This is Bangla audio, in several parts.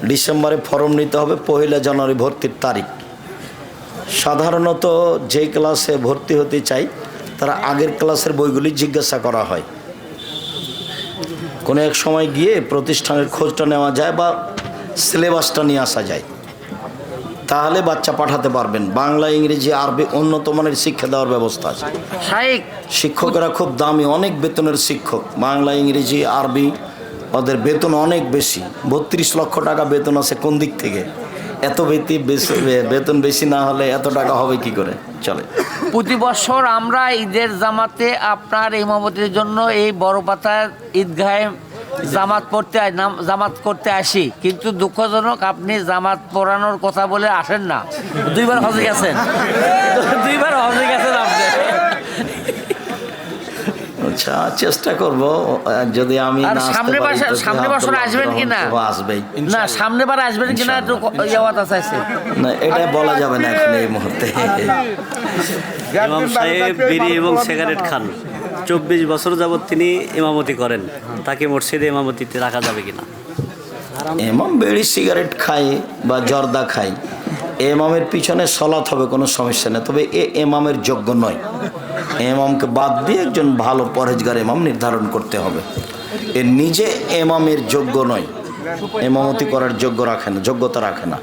ডিসেম্বরে ফর্ম নিতে হবে, 1 জানুয়ারি ভর্তির তারিখ। সাধারণত যে ক্লাসে ভর্তি হতে চাই তারা আগের ক্লাসের বইগুলি জিজ্ঞাসা করা হয়। কোনো এক সময় গিয়ে প্রতিষ্ঠানের খোঁজটা নেওয়া যায় বা সিলেবাসটা নিয়ে আসা যায়, তাহলে বাচ্চা পাঠাতে পারবেন। বাংলা, ইংরেজি, আরবি উন্নত মানের শিক্ষা দেওয়ার ব্যবস্থা আছে। শিক্ষকেরা খুব দামি, অনেক বেতনের শিক্ষক। বাংলা, ইংরেজি, আরবি ওদের বেতন অনেক বেশি। 32 লক্ষ টাকা বেতন আছে। কোন দিক থেকে এত বেতন বেশি না হলে এত টাকা হবে কি করে? চলে। প্রতি বছর আমরা ঈদের জামাতে আপনার ইমামতির জন্য এই বড়পাতার ঈদগাহে জামাত করতে আসি, কিন্তু দুঃখজনক আপনি জামাত পড়ানোর কথা বলে আসেন না। 2 বার হজে গেছেন, 2 বার হজে গেছেন আপনি। আচ্ছা, চেষ্টা করব। যদি আমি সামনে বছর আসবেন কিনা? আসবেই না, সামনে বার আসবেন কিনা একটু ইয়াওয়াতা চাইছে না, এটা বলা যাবে না এখন এই মুহূর্তে। ইমাম সাহেব বিড়ি এবং সিগারেট খান, 24 বছর যাবৎ তিনি ইমামতি করেন, তাকে মসজিদে ইমামতিতে রাখা যাবে কিনা? ইমাম বিড়ি সিগারেট খায় বা জর্দা খায়, ইমামের পিছনে সলাৎ হবে, কোনো সমস্যা নেই। তবে এ ইমামের যোগ্য নয়। ইমামকে বাদ দিয়ে একজন ভালো পরহেজগার ইমাম নির্ধারণ করতে হবে। এ নিজে ইমামের যোগ্য নয়, ইমামতি করার যোগ্যতা রাখে না।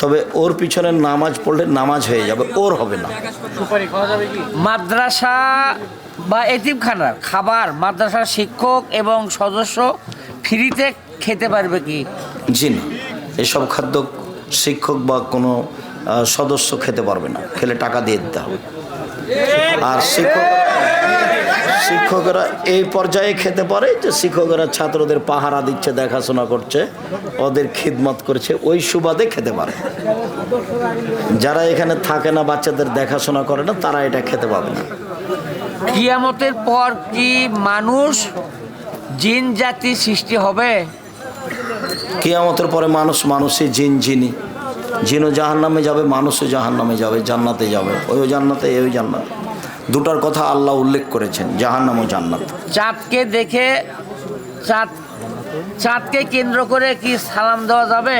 তবে ওর পিছনে নামাজ পড়লে নামাজ হয়ে যাবে, ওর হবে না। মাদ্রাসা বা এতিমখানার খাবার মাদ্রাসার শিক্ষক এবং সদস্য ফ্রিতে খেতে পারবে কি? জি না, এসব খাদ্য শিক্ষক বা কোনো সদস্য খেতে পারবে না, খেলে টাকা দিয়ে দিতে হবে। আর শিক্ষকেরা এই পর্যায়ে খেতে পারে যে শিক্ষকেরা ছাত্রদের পাহারা দিচ্ছে, দেখাশোনা করছে, ওদের খিদমত করছে, ওই সুবাদে খেতে পারে। যারা এখানে থাকে না, বাচ্চাদের দেখাশোনা করে না, তারা এটা খেতে পাবে না। কিয়ামতের পর কি মানুষ জিন জাতি সৃষ্টি হবে? কিয়ামতের পরে মানুষই জিনই। জিনও জাহান্নামে যাবে, মানুষও জাহান্নামে যাবে, জান্নাতে যাবে। ওইও জান্নাতে, এও জান্নাত। দুটার কথা আল্লাহ উল্লেখ করেছেন, জাহান্নাম ও জান্নাত। চাঁদকে দেখে চাঁদকে কেন্দ্র করে কি সালাম দেওয়া যাবে?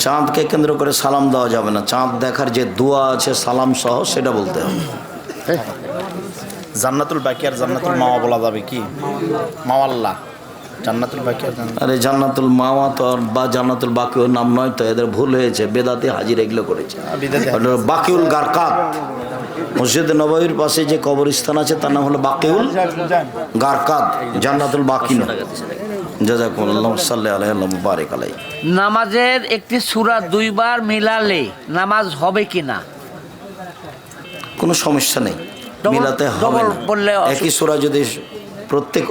চাঁদকে কেন্দ্র করে সালাম দেওয়া যাবে না। চাঁদ দেখার যে দোয়া আছে সালাম সহ, সেটা বলতে হবে। জান্নাতুল বাকি আর জান্নাতুল মাওয়া বলা যাবে কি? মাওয়াল্লাহ, জান্নাতুল বাকি আর আরে জান্নাতুল মাওয়া তো বা জান্নাতুল বাকিউর নাম নয় তো, এদের ভুল হয়েছে, বেদাতে হাজির এগুলো করেছে। বাকিউল গারকাত, মসজিদে নববীর পাশে যে কবরস্থান আছে তার নাম হলো বাকিউল গারকাত, জান্নাতুল বাকি না। জাযাকুমুল্লাহু সাল্লাল্লাহু মুবারাক আলাইহি। নামাজের একটি সূরা 2 বার মিলালে নামাজ হবে কিনা? কোনো সমস্যা নেই, মিলাতে হবে না। একই সূরা যদি প্রত্যেক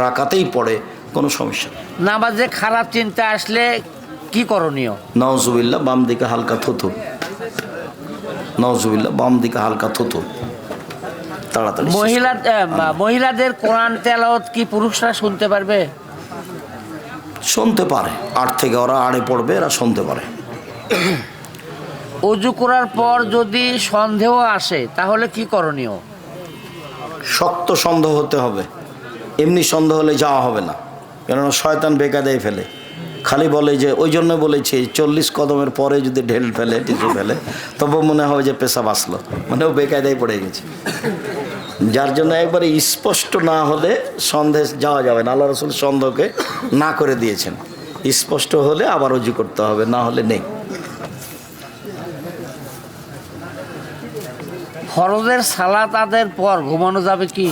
রাকাতেই পড়ে, কোনো সমস্যা নেই। নামাজে খারাপ চিন্তা আসলে কি করণীয়? নাউজুবিল্লাহ, বাম দিকে হালকা থুথু। নাউজুবিল্লাহ, বাম দিকে হালকা থুথু। তাড়াতাড়ি। মহিলাদের কোরআন তেলাওয়াত কি পুরুষরা শুনতে পারবে? শুনতে পারে, 8 থেকে ওরা আড়ে পড়বে, এরা শুনতে পারে। ওযু করার পর যদি সন্দেহ আসে তাহলে কি করণীয়? শক্ত সন্দেহ হতে হবে, এমনি সন্দেহ হলে যাওয়া হবে না। কেননা শয়তান বেকায়দায় ফেলে। খালি বলে যে, ওই জন্য বলেছি 40 কদমের পরে যদি ঢেল ফেলে, টিস্যু ফেলে, তবু মনে হবে যে পেশাব আসলো, মানে ও বেকায়দায় পড়ে গেছে। যার জন্য একবারে স্পষ্ট না হলে সন্দেহ যাওয়া যাবে না। আল্লাহ রাসূল সন্দেহকে না করে দিয়েছেন। স্পষ্ট হলে আবার ওযু করতে হবে, না হলে নেই। ফরজের সালাত আদায়ের পর ঘুমানো যাবে কি?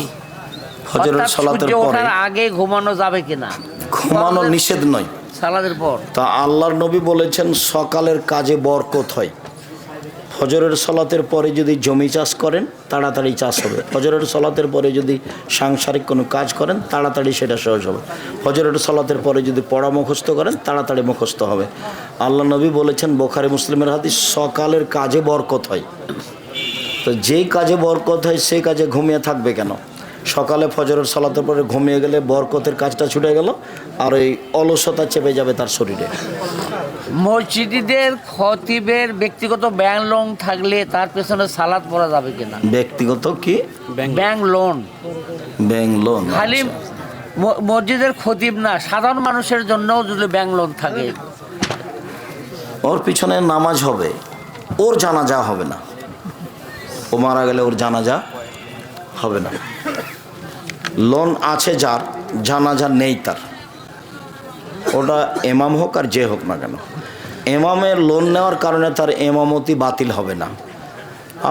ফজরের সালাতের পরে আগে ঘুমানো যাবে কিনা? ঘুমানো নিষেধ নয়, সালাতের পর। তা আল্লাহর নবী বলেছেন সকালের কাজে বরকত হয়। ফজরের সালাতের পরে যদি জমি চাষ করেন, তাড়াতাড়ি চাষ হবে। ফজরের সালাতের পরে যদি সাংসারিক কোনো কাজ করেন, তাড়াতাড়ি সেটা সহজ হবে। ফজরের সালাতের পরে যদি পড়া মুখস্থ করেন, তাড়াতাড়ি মুখস্থ হবে। আল্লাহ নবী বলেছেন, বুখারী মুসলিমের হাদিস, সকালের কাজে বরকত হয়। তো যেই কাজে বরকত হয় সেই কাজে ঘুমিয়ে থাকবে কেন? সকালে ফজরের সালাতের পরে ঘুমিয়ে গেলে বরকতের কাজটা ছুটে গেল, আর ওই অলসতা চেপে যাবে তার শরীরে। মসজিদের খতিবের ব্যক্তিগত ব্যাংক লোন থাকলে তার পেছনে সালাত পড়া যাবে কিনা? ব্যক্তিগত কি? Bank loan. Bank loan. খালি মসজিদের খতিব না, সাধারণ মানুষের জন্যও যদি ব্যাংক লোন থাকে, ওর পিছনে নামাজ হবে, ওর জানাজা হবে না। ও মারা গেলে ওর জানাজা হবে না। লোন আছে যার, জানাজা নেই তার, ওটা এমাম হোক আর যে হোক না কেন, এমামের লোন নেওয়ার কারণে তার এমামতি বাতিল হবে না।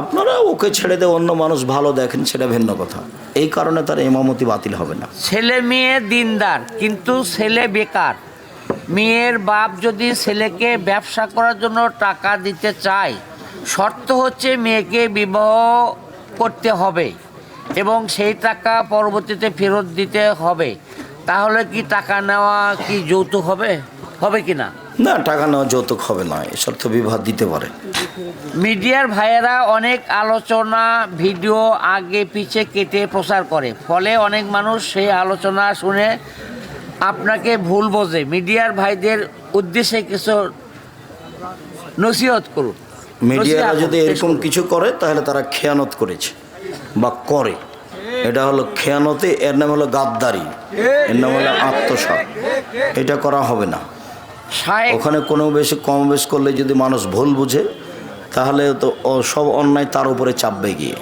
আপনারা ওকে ছেড়ে দিয়ে অন্য মানুষ ভালো দেখেন, সেটা ভিন্ন কথা। এই কারণে তার এমামতি বাতিল হবে না। ছেলে মেয়ে দিনদার কিন্তু ছেলে বেকার, মেয়ের বাপ যদি ছেলেকে ব্যবসা করার জন্য টাকা দিতে চায়, শর্ত হচ্ছে মেয়েকে বিবাহ করতে হবে এবং সেই টাকা পরবর্তীতে ফেরত দিতে হবে। তাহলে কি টাকা নেওয়া কি যৌতুক হবে, হবে কি না? না, টাকা নেওয়া যৌতুক হবে না, এ শর্ত বিবাহ দিতে পারে। মিডিয়ার ভাইয়েরা অনেক আলোচনা ভিডিও আগে পিছে কেটে প্রচার করে, ফলে অনেক মানুষ সেই আলোচনা শুনে আপনাকে ভুল বোঝে। মিডিয়ার ভাইদের উদ্দেশ্যে কিছু নসিহত করুন। মিডিয়ারা যদি এরকম কিছু করে তাহলে তারা খেয়ানত করেছে বা করে, এটা হলো খেয়ানতে, এর নাম হলো গাদ্দারি, এর নাম হলো আত্মসাৎ। এটা করা হবে না। ওখানে কোনো বেশি কম বেশ করলে যদি মানুষ ভুল বুঝে তাহলে তো সব অন্যায় তার উপরে চাপবে গিয়ে।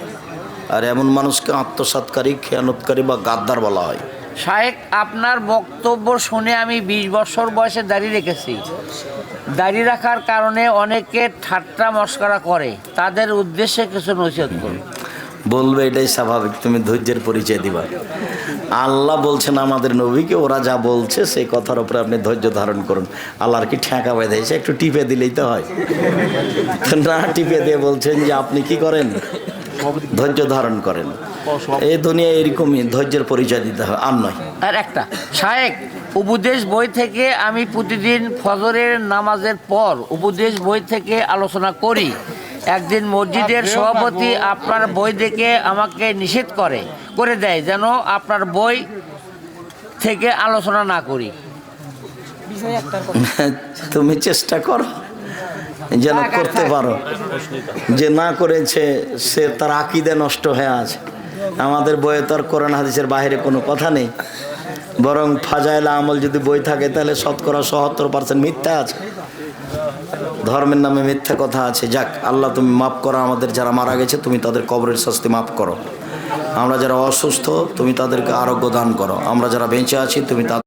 আর এমন মানুষকে আত্মসাৎকারী, খেয়ানতকারী বা গাদ্দার বলা হয়। শায়েখ, আপনার বক্তব্য শুনে আমি 20 বছর বয়সে দাড়ি রেখেছি। দাড়ি রাখার কারণে অনেকে ঠাট্টা মস্করা করে, তাদের উদ্দেশ্যে কিছু নসিহত করুন। বলবে এটাই স্বাভাবিক, তুমি ধৈর্যের পরিচয় দিবা। আল্লাহ বলছেন আমাদের নবীকে, ওরা যা বলছে সেই কথার উপরে আপনি ধৈর্য ধারণ করুন। আল্লাহর কি ঠেকা বেঁধেছে, একটু টিপে দিলেই তো হয়। না টিপে দিয়ে বলছেন যে আপনি কি করেন, ধৈর্য ধারণ করেন। এই দুনিয়া এরকমই, ধৈর্যের পরিচয় দিতে হবে, আর নয়। আর একটা শায়েখ, উপদেশ বই থেকে আমি প্রতিদিন ফজরের নামাজের পর উপদেশ বই থেকে আলোচনা করি। একদিন মসজিদের সভাপতি আপনার বই দেখে আমাকে নিষেধ করে দেয় যেন আপনার বই থেকে আলোচনা না করি। তুমি চেষ্টা করো যেন করতে পারো। যে না করেছে সে তার আকীদা নষ্ট হয়ে আছে। আমাদের বইয়ে তো আর কোরআন হাদিসের বাইরে কোনো কথা নেই, বরং ফাজাইল আমল যদি বই থাকে তাহলে শতকরা ৭৭% মিথ্যা আছে, ধর্মের নামে মিথ্যা কথা আছে। যাক, আল্লাহ তুমি মাফ করো আমাদের যারা মারা গেছে, তুমি তাদের কবরের শাস্তি মাফ করো। আমরা যারা অসুস্থ তুমি তাদেরকে আরোগ্য দান করো। আমরা যারা বেঁচে আছি তুমি